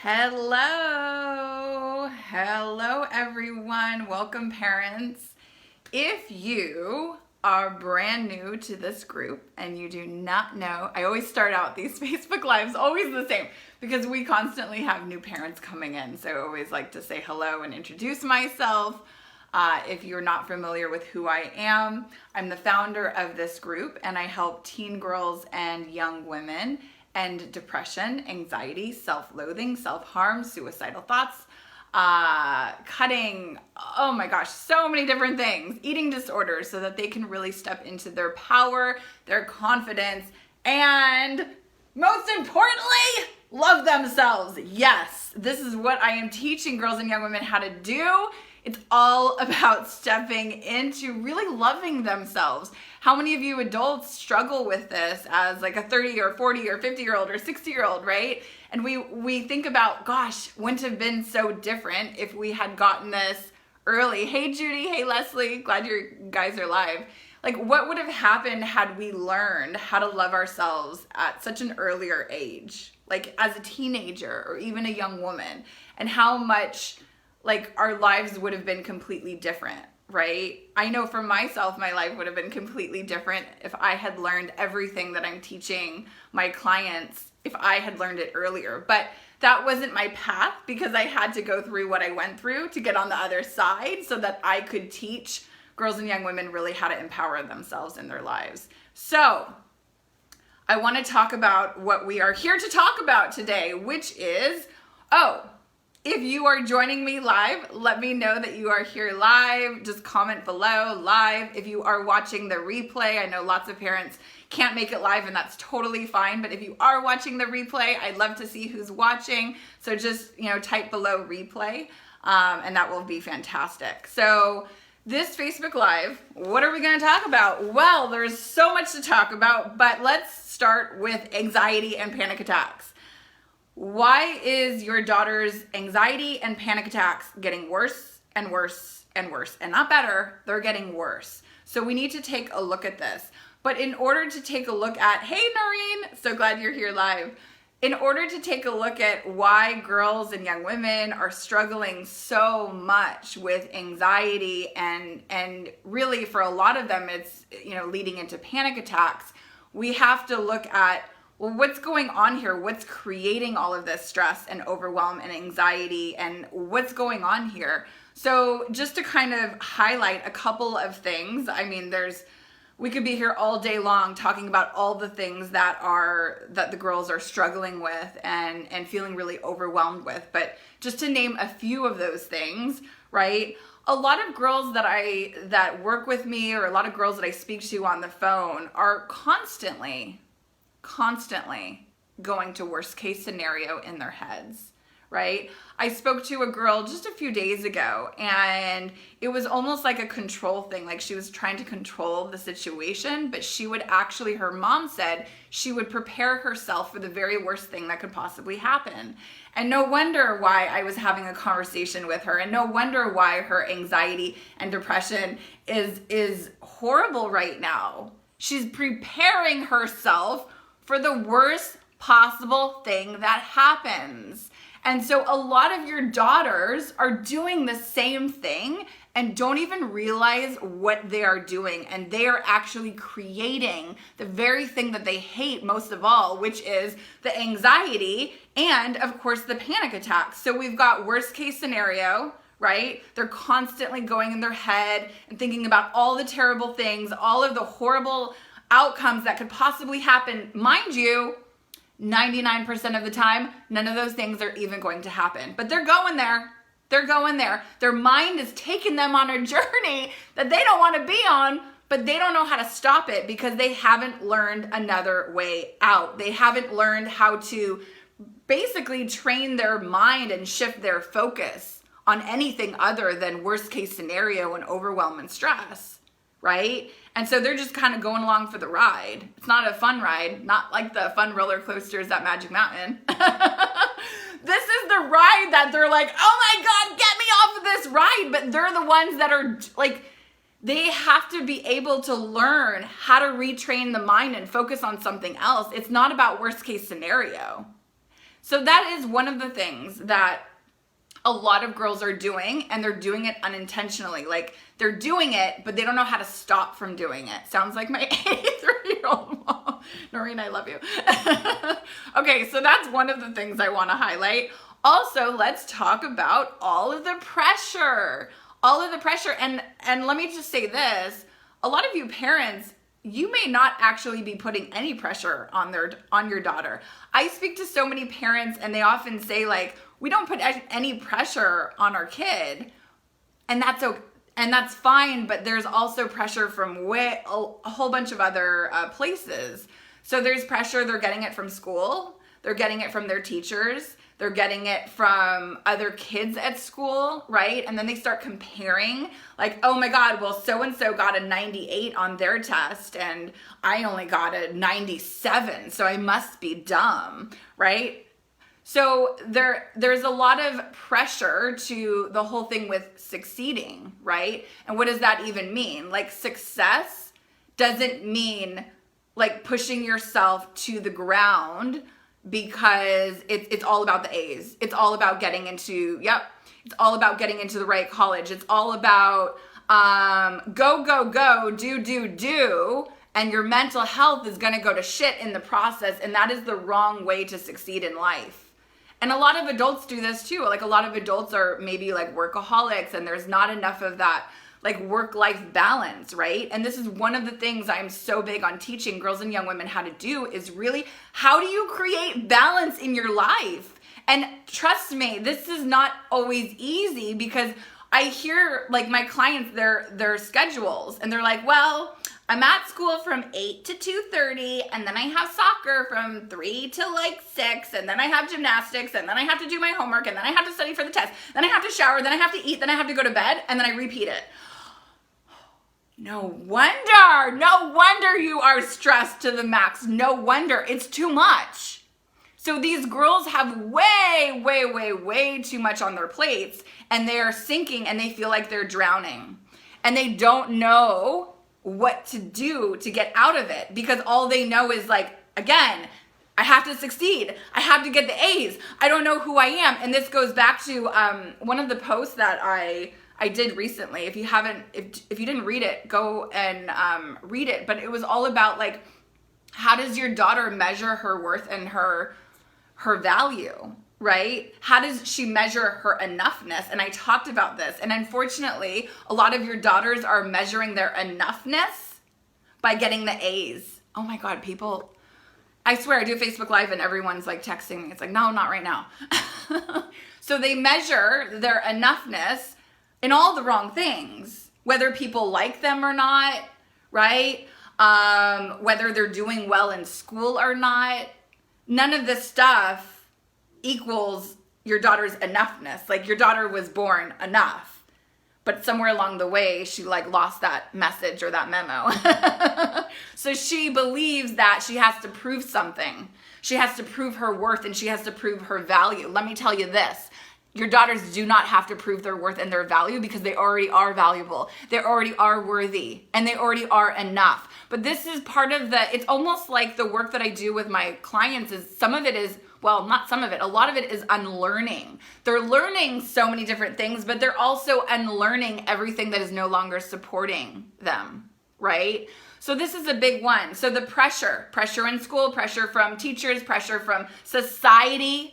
Hello everyone. Welcome parents. If you are brand new to this group and you do not know, I always start out these Facebook Lives always the same because we constantly have new parents coming in. So I always like to say hello and introduce myself. If you're not familiar with who I am, I'm the founder of this group and I help teen girls and young women end depression, anxiety, self-loathing, self-harm, suicidal thoughts, cutting, oh my gosh, so many different things, eating disorders, so that they can really step into their power, their confidence, and most importantly, love themselves. Yes, this is what I am teaching girls and young women how to do. It's all about stepping into really loving themselves. How many of you adults struggle with this as like a 30 or 40 or 50-year-old or 60-year-old, right? And we think about, gosh, wouldn't have been so different if we had gotten this early. Hey, Judy. Hey, Leslie. Glad you guys are live. Like, what would have happened had we learned how to love ourselves at such an earlier age? Like as a teenager or even a young woman, and how much like our lives would have been completely different, right? I know for myself, my life would have been completely different if I had learned everything that I'm teaching my clients, if I had learned it earlier. But that wasn't my path because I had to go through what I went through to get on the other side so that I could teach girls and young women really how to empower themselves in their lives. So I want to talk about what we are here to talk about today, which is, if you are joining me live, let me know that you are here live. Just comment below, live. If you are watching the replay, I know lots of parents can't make it live and that's totally fine. But if you are watching the replay, I'd love to see who's watching. So just, type below replay and that will be fantastic. So this Facebook Live, what are we going to talk about? Well, there's so much to talk about, but let's start with anxiety and panic attacks. Why is your daughter's anxiety and panic attacks getting worse and worse and worse? And not better, they're getting worse. So we need to take a look at this. But in order to take a look at, hey Noreen, so glad you're here live. In order to take a look at why girls and young women are struggling so much with anxiety and really for a lot of them it's, leading into panic attacks, we have to look at, well, what's going on here? What's creating all of this stress and overwhelm and anxiety and what's going on here? So just to kind of highlight a couple of things, we could be here all day long talking about all the things that the girls are struggling with and feeling really overwhelmed with. But just to name a few of those things, right? A lot of girls that work with me or a lot of girls that I speak to on the phone are constantly going to worst case scenario in their heads, right? I spoke to a girl just a few days ago and it was almost like a control thing. Like she was trying to control the situation, but her mom said she would prepare herself for the very worst thing that could possibly happen. And no wonder why I was having a conversation with her and no wonder why her anxiety and depression is horrible right now. She's preparing herself for the worst possible thing that happens. And so a lot of your daughters are doing the same thing and don't even realize what they are doing. And they are actually creating the very thing that they hate most of all, which is the anxiety and of course the panic attacks. So we've got worst case scenario, right? They're constantly going in their head and thinking about all the terrible things, all of the horrible outcomes that could possibly happen. Mind you, 99% of the time, none of those things are even going to happen. But they're going there. They're going there. Their mind is taking them on a journey that they don't want to be on, but they don't know how to stop it because they haven't learned another way out. They haven't learned how to basically train their mind and shift their focus on anything other than worst case scenario and overwhelm and stress, right? And so they're just kind of going along for the ride. It's not a fun ride, not like the fun roller coasters at Magic Mountain. This is the ride that they're like, oh my God, get me off of this ride. But they're the ones that are like, they have to be able to learn how to retrain the mind and focus on something else. It's not about worst case scenario. So that is one of the things that a lot of girls are doing, and they're doing it unintentionally. Like, they're doing it, but they don't know how to stop from doing it. Sounds like my 83-year-old mom. Noreen, I love you. Okay, so that's one of the things I want to highlight. Also, let's talk about all of the pressure. All of the pressure. And let me just say this. A lot of you parents, you may not actually be putting any pressure on your daughter. I speak to so many parents, and they often say, like, we don't put any pressure on our kid, and that's okay, and that's fine. But there's also pressure from a whole bunch of other places. So there's pressure. They're getting it from school. They're getting it from their teachers. They're getting it from other kids at school, right? And then they start comparing, like, oh my God, well, so-and-so got a 98 on their test, and I only got a 97, so I must be dumb, right? So there's a lot of pressure to the whole thing with succeeding, right? And what does that even mean? Like, success doesn't mean like pushing yourself to the ground, because it's all about the A's. It's all about getting into, it's all about getting into the right college. It's all about go, do, and your mental health is gonna go to shit in the process, and that is the wrong way to succeed in life. And a lot of adults do this too. Like, a lot of adults are maybe like workaholics, and there's not enough of that like work-life balance, right? And this is one of the things I'm so big on teaching girls and young women how to do, is really, how do you create balance in your life? And trust me, this is not always easy, because I hear like my clients, their schedules, and they're like, well, I'm at school from 8 to 2:30, and then I have soccer from 3 to like 6, and then I have gymnastics, and then I have to do my homework, and then I have to study for the test, then I have to shower, then I have to eat, then I have to go to bed, and then I repeat it. No wonder you are stressed to the max. No wonder. It's too much. So these girls have way too much on their plates, and they are sinking, and they feel like they're drowning, and they don't know what to do to get out of it, because all they know is, like, again, I have to succeed. I have to get the A's. I don't know who I am. And this goes back to one of the posts that I did recently. If you didn't read it, go and read it. But it was all about, like, how does your daughter measure her worth and her value, right? How does she measure her enoughness? And I talked about this. And unfortunately, a lot of your daughters are measuring their enoughness by getting the A's. Oh my God, people, I swear I do Facebook Live and everyone's like texting me. It's like, no, not right now. So they measure their enoughness in all the wrong things, whether people like them or not, right? Whether they're doing well in school or not. None of this stuff equals your daughter's enoughness. Like, your daughter was born enough, but somewhere along the way, she like lost that message or that memo. So she believes that she has to prove something. She has to prove her worth, and she has to prove her value. Let me tell you this. Your daughters do not have to prove their worth and their value, because they already are valuable. They already are worthy, and they already are enough. But this is part of it's almost like the work that I do with my clients is, some of it is, well, not some of it, a lot of it is unlearning. They're learning so many different things, but they're also unlearning everything that is no longer supporting them, right? So this is a big one. So the pressure in school, pressure from teachers, pressure from society,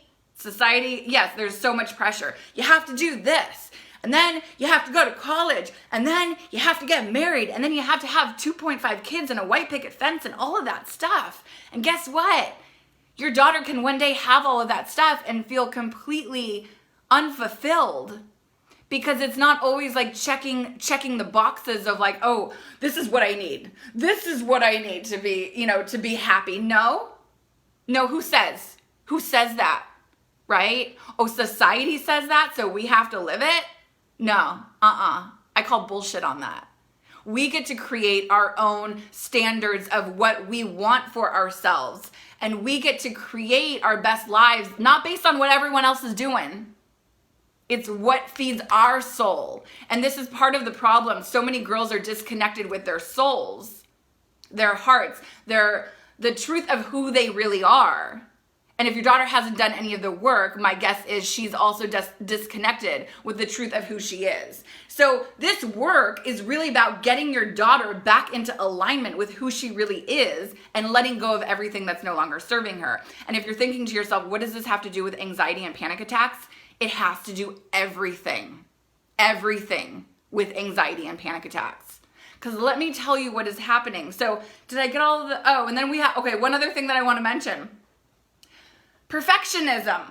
yes, there's so much pressure. You have to do this, and then you have to go to college, and then you have to get married, and then you have to have 2.5 kids and a white picket fence and all of that stuff. And guess what? Your daughter can one day have all of that stuff and feel completely unfulfilled, because it's not always like checking the boxes of like, oh, this is what I need. This is what I need to be, to be happy. No, who says that? Right? Oh, society says that, so we have to live it? No, I call bullshit on that. We get to create our own standards of what we want for ourselves, and we get to create our best lives, not based on what everyone else is doing. It's what feeds our soul. And this is part of the problem. So many girls are disconnected with their souls, their hearts, the truth of who they really are. And if your daughter hasn't done any of the work, my guess is she's also disconnected with the truth of who she is. So this work is really about getting your daughter back into alignment with who she really is and letting go of everything that's no longer serving her. And if you're thinking to yourself, what does this have to do with anxiety and panic attacks? It has to do everything with anxiety and panic attacks. Because let me tell you what is happening. So did I get all of the, and then we have, one other thing that I want to mention. Perfectionism.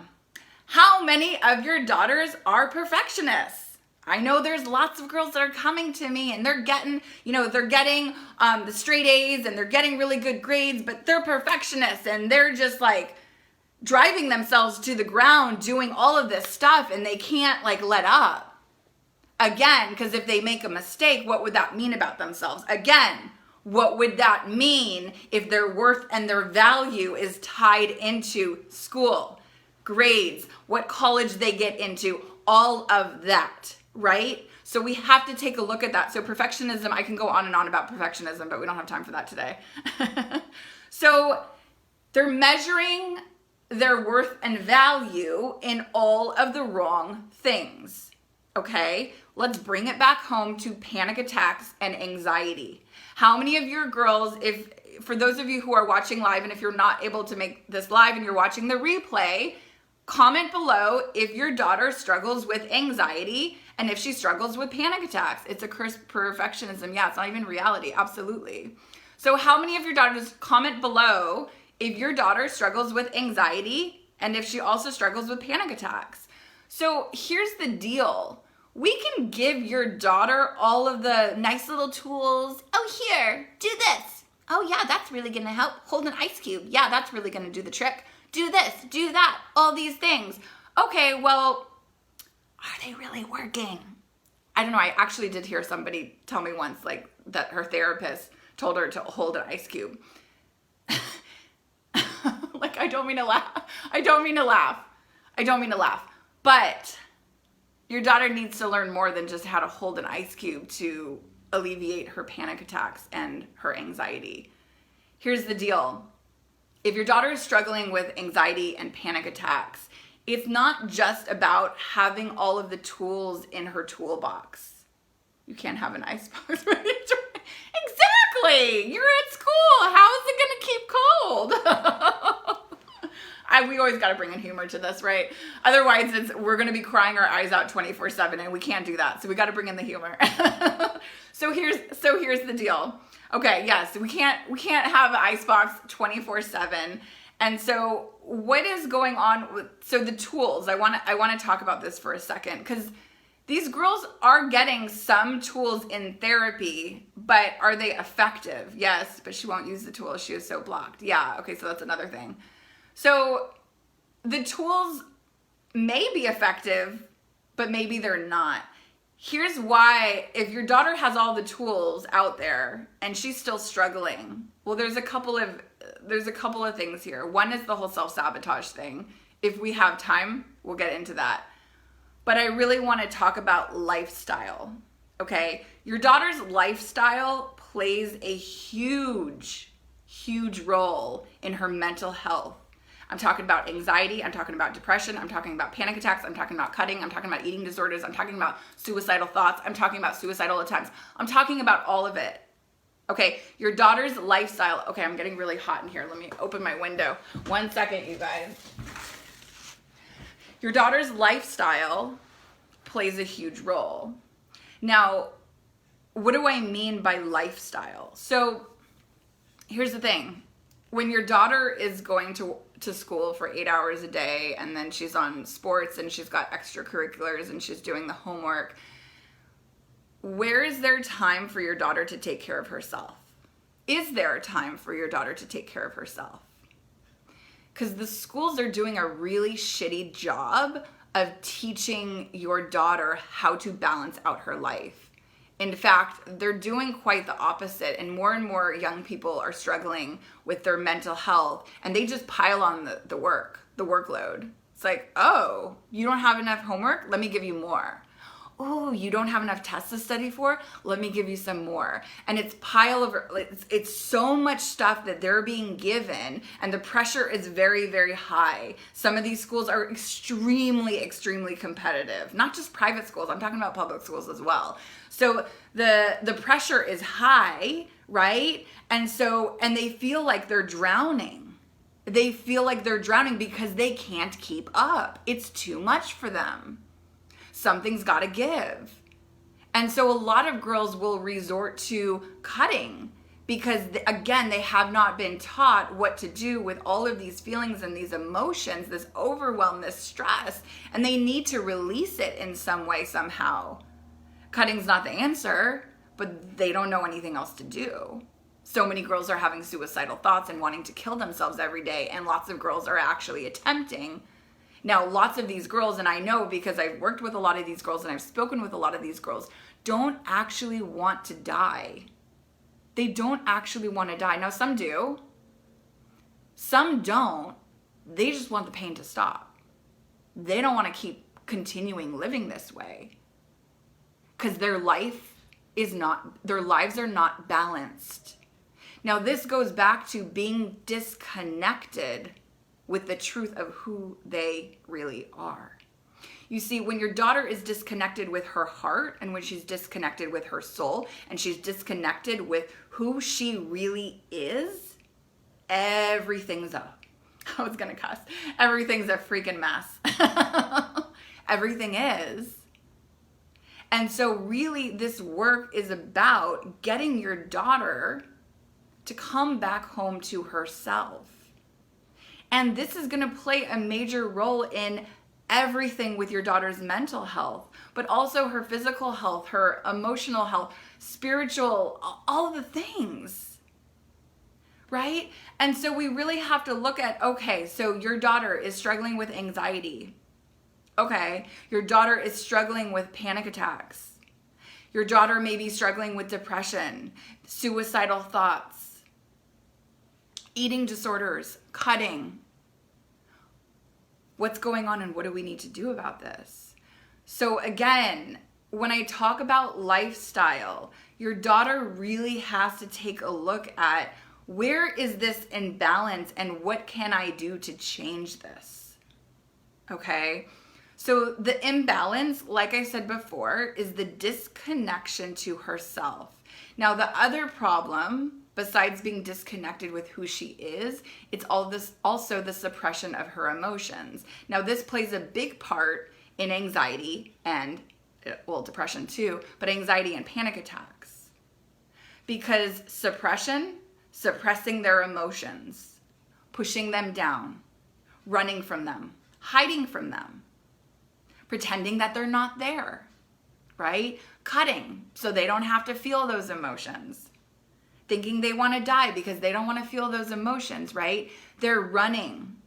How many of your daughters are perfectionists? I know there's lots of girls that are coming to me and they're getting the straight A's and they're getting really good grades, but they're perfectionists and they're just like driving themselves to the ground doing all of this stuff and they can't like let up. Again, because if they make a mistake, what would that mean about themselves? Again, what would that mean if their worth and their value is tied into school, grades, what college they get into, all of that, right? So we have to take a look at that. So perfectionism, I can go on and on about perfectionism, but we don't have time for that today. So they're measuring their worth and value in all of the wrong things, okay? Let's bring it back home to panic attacks and anxiety. How many of your girls, for those of you who are watching live, and if you're not able to make this live and you're watching the replay, comment below if your daughter struggles with anxiety and if she struggles with panic attacks. It's a cursed perfectionism. Yeah, it's not even reality. Absolutely. So how many of your daughters, comment below if your daughter struggles with anxiety and if she also struggles with panic attacks. So here's the deal. We can give your daughter all of the nice little tools. Oh, here, do this. Oh yeah, that's really gonna help. Hold an ice cube. Yeah, that's really gonna do the trick. Do this, do that, all these things. Okay, well, are they really working? I don't know, I actually did hear somebody tell me once like that her therapist told her to hold an ice cube. Like, I don't mean to laugh. But your daughter needs to learn more than just how to hold an ice cube to alleviate her panic attacks and her anxiety. Here's the deal. If your daughter is struggling with anxiety and panic attacks, it's not just about having all of the tools in her toolbox. You can't have an icebox when you're trying. Exactly. You're at school. How is it going to keep cold? We always got to bring in humor to this, right? Otherwise, we're going to be crying our eyes out 24/7, and we can't do that. So we got to bring in the humor. So here's the deal. Okay, yes, we can't have an icebox 24/7. And so what is going on with the tools? I want to talk about this for a second because these girls are getting some tools in therapy, but are they effective? Yes, but she won't use the tools. She is so blocked. Yeah, okay, so that's another thing. So the tools may be effective, but maybe they're not. Here's why. If your daughter has all the tools out there and she's still struggling, well, there's a couple of things here. One is the whole self-sabotage thing. If we have time, we'll get into that. But I really want to talk about lifestyle, okay? Your daughter's lifestyle plays a huge role in her mental health. I'm talking about anxiety, I'm talking about depression, I'm talking about panic attacks, I'm talking about cutting, I'm talking about eating disorders, I'm talking about suicidal thoughts, I'm talking about suicidal attempts. I'm talking about all of it. Okay, your daughter's lifestyle. Okay, I'm getting really hot in here. Let me open my window. 1 second, you guys. Your daughter's lifestyle plays a huge role. Now, what do I mean by lifestyle? So here's the thing. When your daughter is going to school for 8 hours a day and then she's on sports and she's got extracurriculars and she's doing the homework, where is there time for your daughter to take care of herself? Is there time for your daughter to take care of herself? Because the schools are doing a really shitty job of teaching your daughter how to balance out her life. In fact, they're doing quite the opposite, and more young people are struggling with their mental health, and they just pile on the workload. It's like, oh, you don't have enough homework? Let me give you more. oh, you don't have enough tests to study for? Let me give you some more. And it's it's so much stuff that they're being given, and the pressure is very, very high. Some of these schools are extremely, extremely competitive. Not just private schools, I'm talking about public schools as well. So the pressure is high, right? And they feel like they're drowning. They feel like they're drowning because they can't keep up. It's too much for them. Something's got to give. And so a lot of girls will resort to cutting because, again, they have not been taught what to do with all of these feelings and these emotions, this overwhelm, this stress, and they need to release it in some way, somehow. Cutting's not the answer, but they don't know anything else to do. So many girls are having suicidal thoughts and wanting to kill themselves every day, and lots of girls are actually attempting. Now, lots of these girls, and I know because I've worked with a lot of these girls and I've spoken with a lot of these girls, don't actually want to die. They don't actually want to die. Now, some do. Some don't. They just want the pain to stop. They don't want to keep continuing living this way because their lives are not balanced. Now, this goes back to being disconnected with the truth of who they really are. You see, when your daughter is disconnected with her heart and when she's disconnected with her soul and she's disconnected with who she really is, everything's up. I was gonna cuss. Everything's a freaking mess. Everything is. And so really this work is about getting your daughter to come back home to herself. And this is going to play a major role in everything with your daughter's mental health, but also her physical health, her emotional health, spiritual, all of the things, right? And so we really have to look at, okay, so your daughter is struggling with anxiety. Okay, your daughter is struggling with panic attacks. Your daughter may be struggling with depression, suicidal thoughts, eating disorders, cutting. What's going on and what do we need to do about this? So again, when I talk about lifestyle, your daughter really has to take a look at where is this imbalance and what can I do to change this? Okay? So the imbalance, like I said before, is the disconnection to herself. Now, the other problem, besides being disconnected with who she is, it's also the suppression of her emotions. Now, this plays a big part in anxiety and, well, depression too, but anxiety and panic attacks. Because suppressing their emotions, pushing them down, running from them, hiding from them, pretending that they're not there, right? Cutting so they don't have to feel those emotions. Thinking they want to die because they don't want to feel those emotions, right? They're running,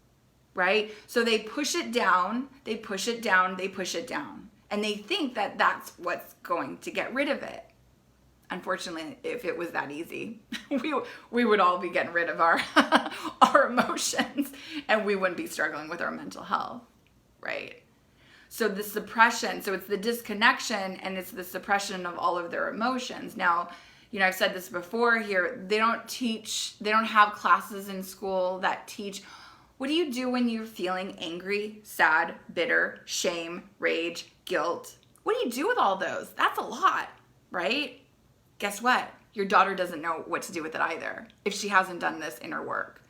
right? So they push it down, they push it down, they push it down. And they think that that's what's going to get rid of it. Unfortunately, if it was that easy, we would all be getting rid of our emotions and we wouldn't be struggling with our mental health, right? So the suppression, so it's the disconnection and it's the suppression of all of their emotions. Now, you know, I've said this before here, they don't have classes in school that teach, what do you do when you're feeling angry, sad, bitter, shame, rage, guilt? What do you do with all those? That's a lot, right? Guess what? Your daughter doesn't know what to do with it either if she hasn't done this inner work.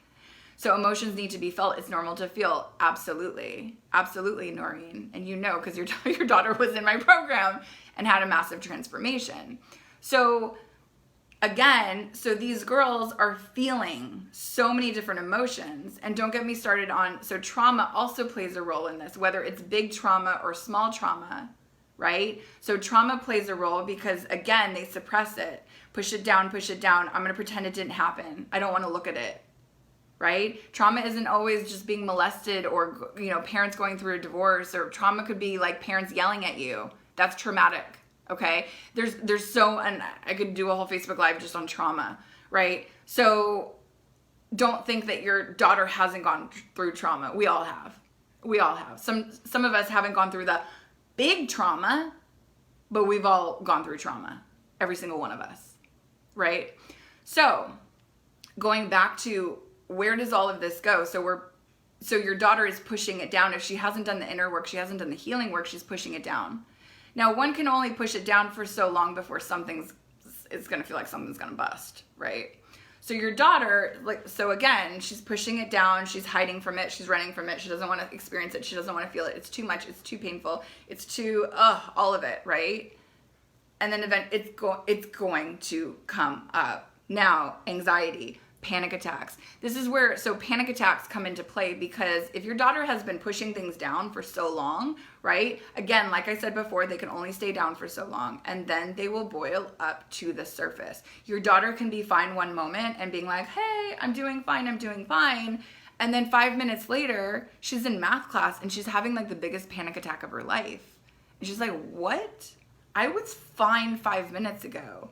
So emotions need to be felt. It's normal to feel. Absolutely. Absolutely, Noreen. And you know, because your daughter was in my program and had a massive transformation. So again, so these girls are feeling so many different emotions. And don't get me started on, so trauma also plays a role in this, whether it's big trauma or small trauma, right? So trauma plays a role because, again, they suppress it. Push it down, push it down. I'm going to pretend it didn't happen. I don't want to look at it. Right? Trauma isn't always just being molested or, you know, parents going through a divorce, or trauma could be like parents yelling at you. That's traumatic. Okay. There's so, and I could do a whole Facebook Live just on trauma, right? So don't think that your daughter hasn't gone through trauma. We all have. Some of us haven't gone through the big trauma, but we've all gone through trauma. Every single one of us, right? So going back to where does all of this go? So your daughter is pushing it down. If she hasn't done the inner work, she hasn't done the healing work, she's pushing it down. Now, one can only push it down for so long before it's going to feel like something's going to bust, right? So your daughter, so again, she's pushing it down, she's hiding from it, she's running from it, she doesn't want to experience it, she doesn't want to feel it, it's too much, it's too painful, it's too, all of it, right? And then it's going to come up. Now, anxiety, panic attacks. This is where, so panic attacks come into play because if your daughter has been pushing things down for so long, right? Again, like I said before, they can only stay down for so long and then they will boil up to the surface. Your daughter can be fine one moment and being like, hey, I'm doing fine. And then 5 minutes later, she's in math class and she's having like the biggest panic attack of her life. And she's like, what? I was fine 5 minutes ago.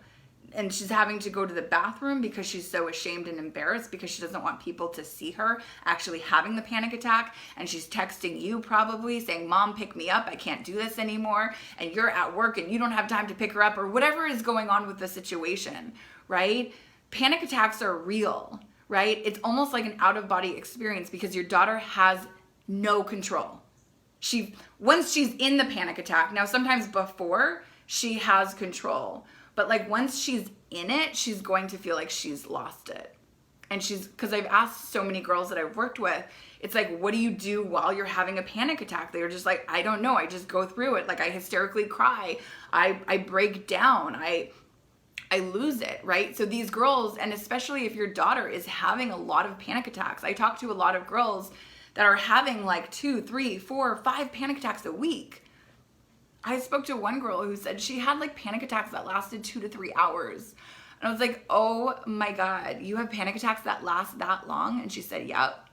And she's having to go to the bathroom because she's so ashamed and embarrassed because she doesn't want people to see her actually having the panic attack. And she's texting you probably saying, Mom, pick me up. I can't do this anymore. And you're at work and you don't have time to pick her up or whatever is going on with the situation, right? Panic attacks are real, right? It's almost like an out-of-body experience because your daughter has no control. Once she's in the panic attack, now sometimes before she has control, but like once she's in it, she's going to feel like she's lost it. And because I've asked so many girls that I've worked with, it's like, what do you do while you're having a panic attack? They're just like, I don't know. I just go through it. Like I hysterically cry. I break down. I lose it, right? So these girls, and especially if your daughter is having a lot of panic attacks, I talk to a lot of girls that are having like 2, 3, 4, 5 panic attacks a week. I spoke to one girl who said she had like panic attacks that lasted 2 to 3 hours. And I was like, oh my God, you have panic attacks that last that long? And she said, yep.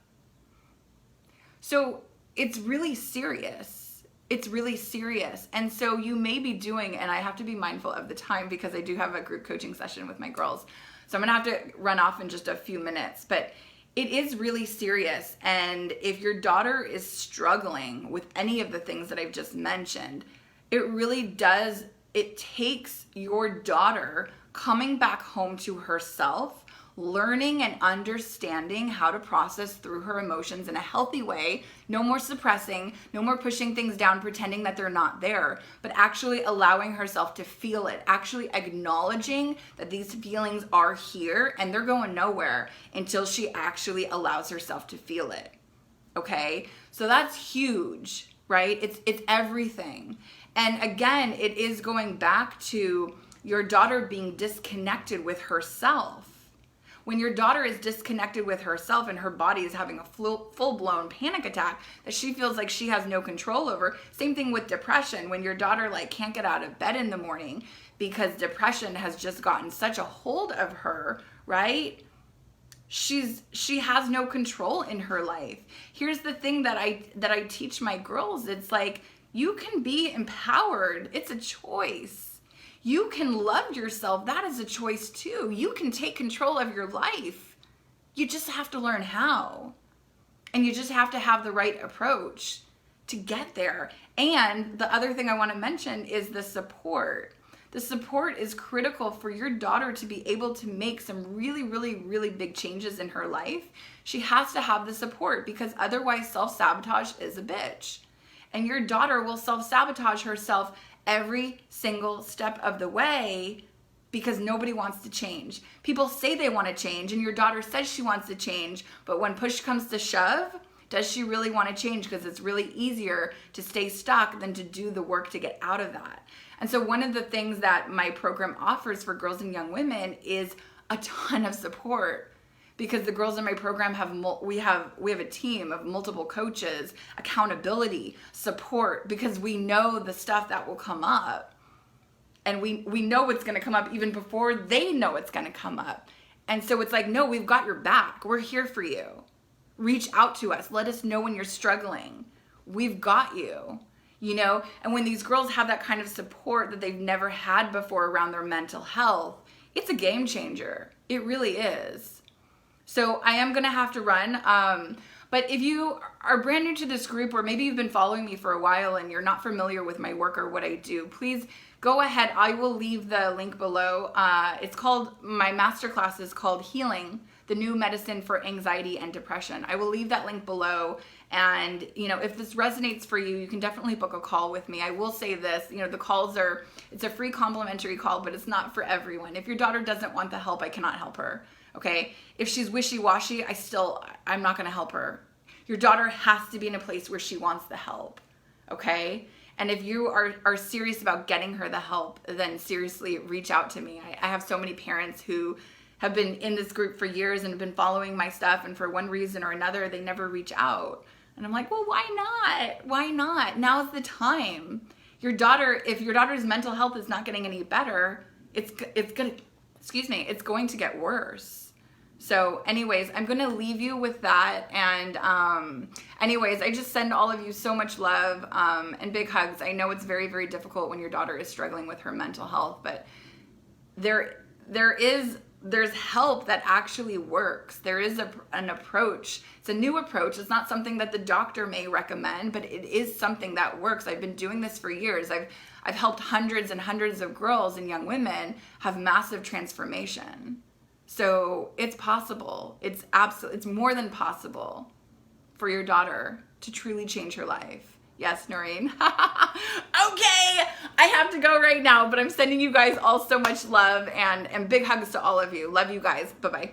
So it's really serious. It's really serious. And so you may be doing, and I have to be mindful of the time because I do have a group coaching session with my girls. So I'm gonna have to run off in just a few minutes, but it is really serious. And if your daughter is struggling with any of the things that I've just mentioned, it really does, it takes your daughter coming back home to herself, learning and understanding how to process through her emotions in a healthy way. No more suppressing, no more pushing things down, pretending that they're not there, but actually allowing herself to feel it, actually acknowledging that these feelings are here and they're going nowhere until she actually allows herself to feel it. Okay? So that's huge, right? It's everything. And again, it is going back to your daughter being disconnected with herself. When your daughter is disconnected with herself and her body is having a full-blown panic attack that she feels like she has no control over. Same thing with depression. When your daughter like can't get out of bed in the morning because depression has just gotten such a hold of her, right? She has no control in her life. Here's the thing that I teach my girls. It's like, you can be empowered. It's a choice. You can love yourself. That is a choice too. You can take control of your life. You just have to learn how. And you just have to have the right approach to get there. And the other thing I want to mention is the support. The support is critical for your daughter to be able to make some really, really, really big changes in her life. She has to have the support because otherwise self-sabotage is a bitch. And your daughter will self-sabotage herself every single step of the way because nobody wants to change. People say they want to change and your daughter says she wants to change, but when push comes to shove, does she really want to change? Because it's really easier to stay stuck than to do the work to get out of that. And so one of the things that my program offers for girls and young women is a ton of support. Because the girls in my program we have a team of multiple coaches, accountability, support, because we know the stuff that will come up. And we know what's going to come up even before they know it's going to come up. And so it's like, no, we've got your back. We're here for you. Reach out to us. Let us know when you're struggling. We've got you. You know, and when these girls have that kind of support that they've never had before around their mental health, it's a game changer. It really is. So I am going to have to run, But if you are brand new to this group, or maybe you've been following me for a while and you're not familiar with my work or what I do, please go ahead. I will leave the link below. It's called, my masterclass is called Healing, the New Medicine for Anxiety and Depression. I will leave that link below. And, you know, if this resonates for you, you can definitely book a call with me. I will say this, you know, the calls are, it's a free complimentary call, but it's not for everyone. If your daughter doesn't want the help, I cannot help her. Okay. If she's wishy-washy, I'm not going to help her. Your daughter has to be in a place where she wants the help. Okay. And if you are serious about getting her the help, then seriously reach out to me. I have so many parents who have been in this group for years and have been following my stuff, and for one reason or another, they never reach out. And I'm like, well, why not? Why not? Now's the time. Your daughter, if your daughter's mental health is not getting any better, it's going to get worse. So anyways, I'm going to leave you with that. And anyways, I just send all of you so much love and big hugs. I know it's very, very difficult when your daughter is struggling with her mental health, but there's help that actually works. There is an approach. It's a new approach. It's not something that the doctor may recommend, but it is something that works. I've been doing this for years. I've helped hundreds and hundreds of girls and young women have massive transformation. So it's possible. It's more than possible for your daughter to truly change her life. Yes, Noreen. Okay, I have to go right now, but I'm sending you guys all so much love and big hugs to all of you. Love you guys. Bye-bye.